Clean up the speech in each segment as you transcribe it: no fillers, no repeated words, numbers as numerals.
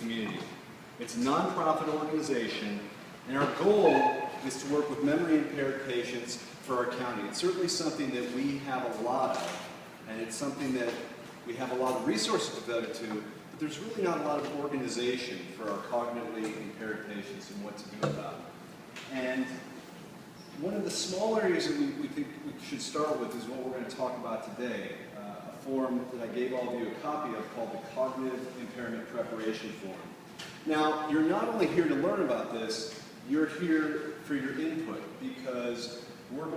community. It's a nonprofit organization, and our goal is to work with memory-impaired patients for our county. It's certainly something that we have a lot of, and it's something that we have a lot of resources devoted to, but there's really not a lot of organization for our cognitively impaired patients and what to do about it. And one of the small areas that we think we should start with is what we're going to talk about today, a form that I gave all of you a copy of called the Cognitive Impairment Preparation Form. Now, you're not only here to learn about this, you're here for your input, because we're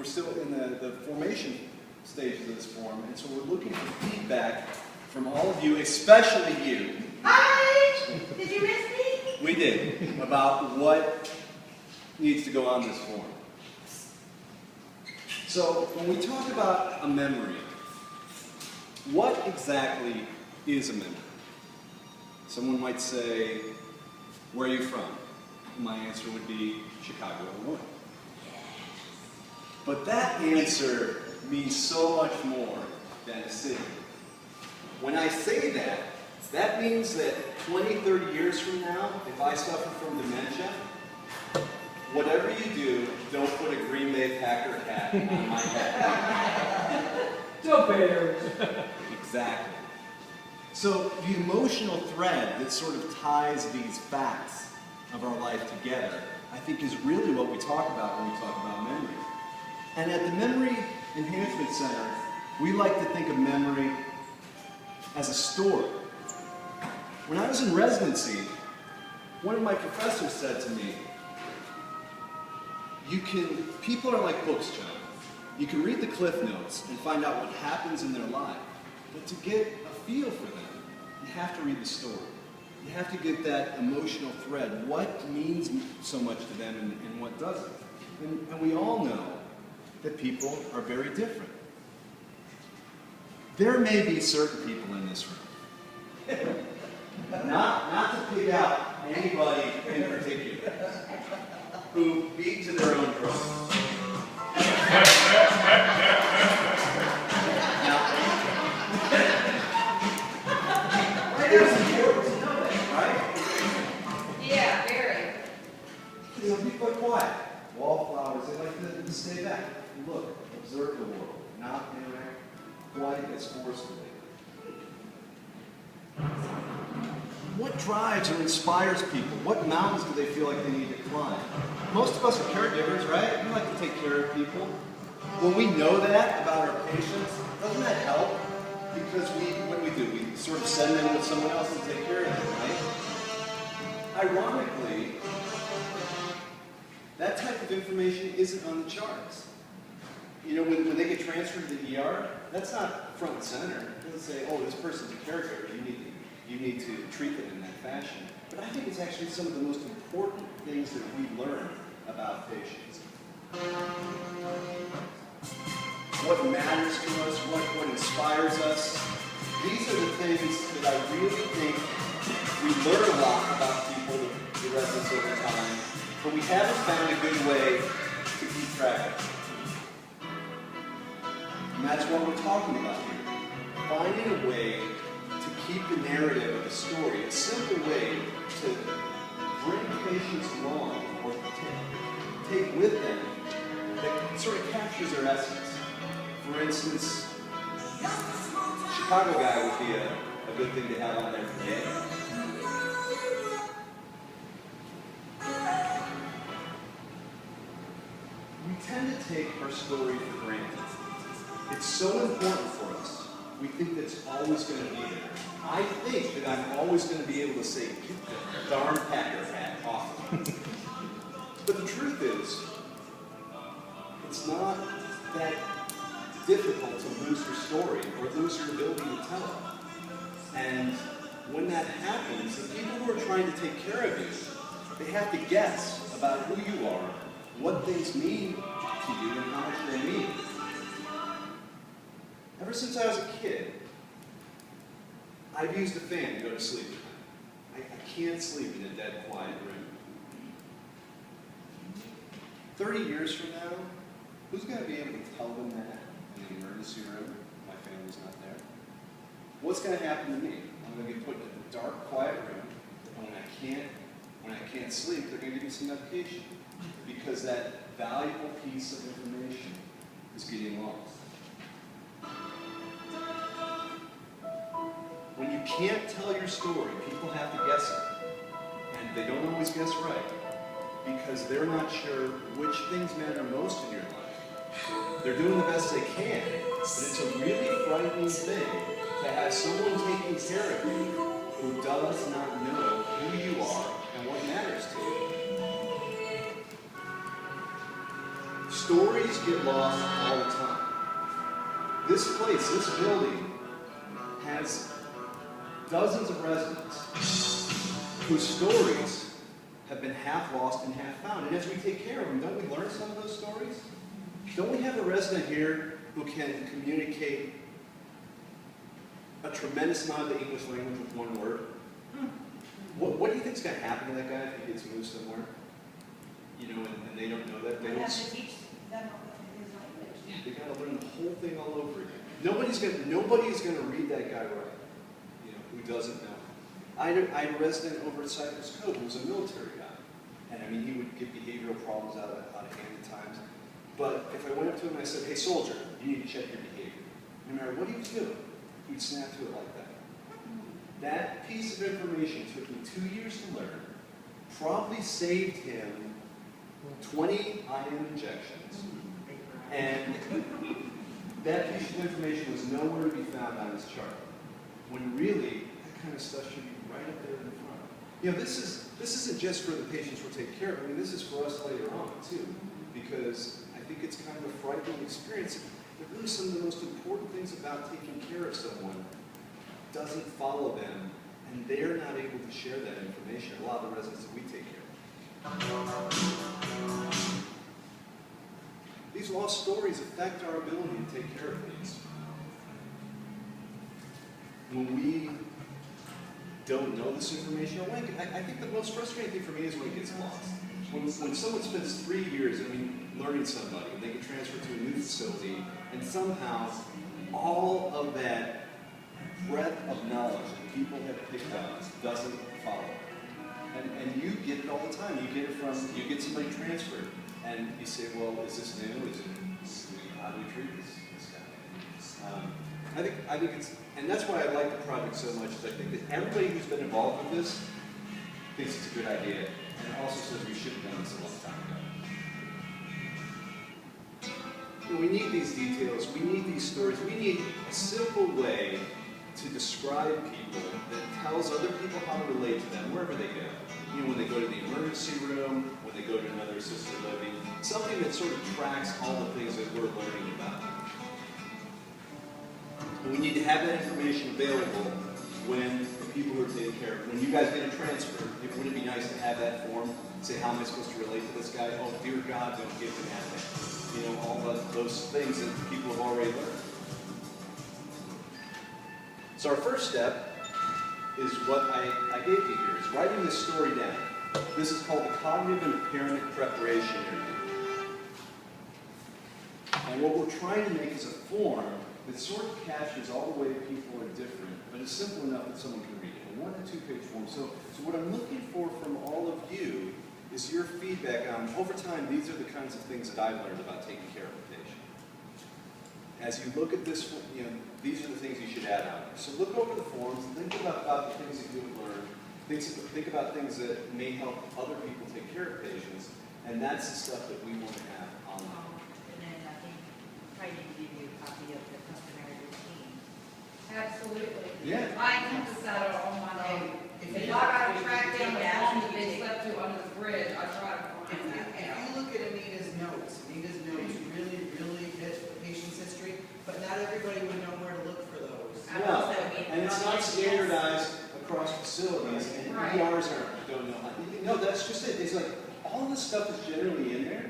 still in the formation stage of this form, and so we're looking for feedback from all of you, especially you. Hi! Did you miss me? We did, about what needs to go on this form. So, when we talk about a memory, what exactly is a memory? Someone might say, where are you from? My answer would be Chicago, Illinois. But that answer means so much more than a city. When I say that, that means that 20, 30 years from now, if I suffer from dementia, whatever you do, don't put a Green Bay Packer hat on my head. Don't pay. Exactly. So the emotional thread that sort of ties these facts of our life together, I think is really what we talk about when we talk about memory. And at the Memory Enhancement Center, we like to think of memory as a story. When I was in residency, one of my professors said to me, people are like books, John. You can read the cliff notes and find out what happens in their life, but to get a feel for them, you have to read the story. You have to get that emotional thread, what means so much to them and what doesn't. And we all know that people are very different. There may be certain people in this room, not to pick out anybody in particular, who beat to their own drum. It's important to know that, right? Yeah, very. You know, people are quiet. Wallflowers, they like to stay back. Look, observe the world, not interact quite as forcefully. What drives or inspires people? What mountains do they feel like they need to climb? Most of us are caregivers, right? We like to take care of people. When we know that about our patients, doesn't that help? Because what do? We sort of send them with someone else to take care of them, right? Ironically, that type of information isn't on the charts. You know, when they get transferred to the ER, that's not front and center. It doesn't say, oh, this person's a caregiver, you need to treat them in that fashion. But I think it's actually some of the most important things that we learn about patients. What matters to us, what inspires us. These are the things that I really think we learn a lot about people, the residents over time, but we haven't found a good way to keep track of. And that's what we're talking about here. Finding a way to keep the narrative of the story, a simple way to bring patients along or take with them that sort of captures their essence. For instance, Chicago guy would be a good thing to have on there today. We tend to take our story for granted. It's so important for us. We think that it's always going to be there. I think that I'm always going to be able to say, get the darn Packer hat off of me. But the truth is, it's not that difficult to lose your story or lose your ability to tell it. And when that happens, the people who are trying to take care of you, they have to guess about who you are, what things mean to you, and how much they mean. Ever since I was a kid, I've used a fan to go to sleep at night. I can't sleep in a dead, quiet room. 30 years from now, who's going to be able to tell them that in the emergency room? My family's not there. What's going to happen to me? I'm going to get put in a dark, quiet room, and when I can't sleep, they're going to give me some medication because that valuable piece of information is getting lost. When you can't tell your story, people have to guess it. And they don't always guess right because they're not sure which things matter most in your life. They're doing the best they can, but it's a really frightening thing to have someone taking care of you who does not know who you are and what matters to you. Stories get lost all the time. This place, this building, has dozens of residents whose stories have been half lost and half found. And as we take care of them, don't we learn some of those stories? Don't we have a resident here who can communicate a tremendous amount of the English language with one word? What do you think is going to happen to that guy if he gets moved somewhere? You know, and they don't know that. They don't have to teach them his language. Yeah, they got to learn the whole thing all over again. Nobody is going to read that guy right. You know, who doesn't know. I had a resident over at Cypress Cove who was a military guy, and I mean he would get behavioral problems out of hand at times. But if I went up to him and I said, "Hey, soldier, you need to check your behavior," no matter what he was doing, he'd snap to it like that. That piece of information took me 2 years to learn. Probably saved him 20 IM injections, and that piece of information was nowhere to be found on his chart. When really, that kind of stuff should be right up there in front. You know, this isn't just for the patients we're taking care of. I mean, this is for us later on too, because I think it's kind of a frightening experience. But really, some of the most important things about taking care of someone doesn't follow them, and they're not able to share that information. A lot of the residents that we take care of. These lost stories affect our ability to take care of things. When we don't know this information, or I think the most frustrating thing for me is when it gets lost. When someone spends 3 years, learning somebody, and they get transferred to a new facility, and somehow all of that breadth of knowledge that people have picked up doesn't follow. And you get it all the time. You get somebody transferred, and you say, well, is this new? How do we treat this guy? I think it's, and that's why I like the project so much, is I think that everybody who's been involved with this thinks it's a good idea, and also says we should have done this a long time ago. We need these details, we need these stories, we need a simple way to describe people that tells other people how to relate to them wherever they go. You know, when they go to the emergency room, when they go to another assisted living, something that sort of tracks all the things that we're learning about. And we need to have that information available when the people are taken care of. When you guys get a transfer, wouldn't it be nice to have that form? Say, how am I supposed to relate to this guy? Oh, dear God, don't give him that thing. You know, all those things that people have already learned. So our first step is what I gave you here, is writing this story down. This is called the Cognitive Impairment Preparation Interview. And what we're trying to make is a form that sort of captures all the way people are different, but it's simple enough that someone can read it. A 1- to 2-page form. So what I'm looking for from all of you is your feedback on, over time, these are the kinds of things that I've learned about taking care of a patient. As you look at this, these are the things you should add on. So look over the forms and think about the things that you have learned. Think about things that may help other people take care of patients, and that's the stuff that we want to have on them. And then I think I need to give you a copy of the customary routine. Absolutely. Yeah. I keep this out on my own. If I got to track down the phone that they slept to under the bridge, I try to find that If out. you look at Anita's notes really, really hit the patient's history, but not everybody would know where to look for those. No, and it's not standardized across facilities, and Right. ERs don't know how. No, that's just it. It's like all this stuff is generally in there,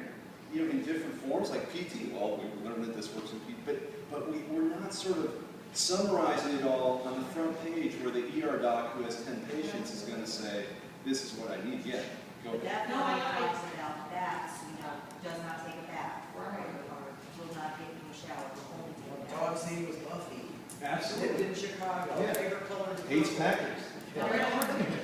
in different forms, like PT. Well, we learned that this works in PT, but we're not sort of summarizing it all on the front page where the ER doc who has 10 patients is going to say, this is what I need. Yeah, go But ahead. that probably talks about bats, does not take a bath. Right. Or will not get into a shower, will only take a bath. Dog's name was Buffy. Absolutely. Lived in Chicago. Yeah. Favorite color is Hates purple. Packers. Right on.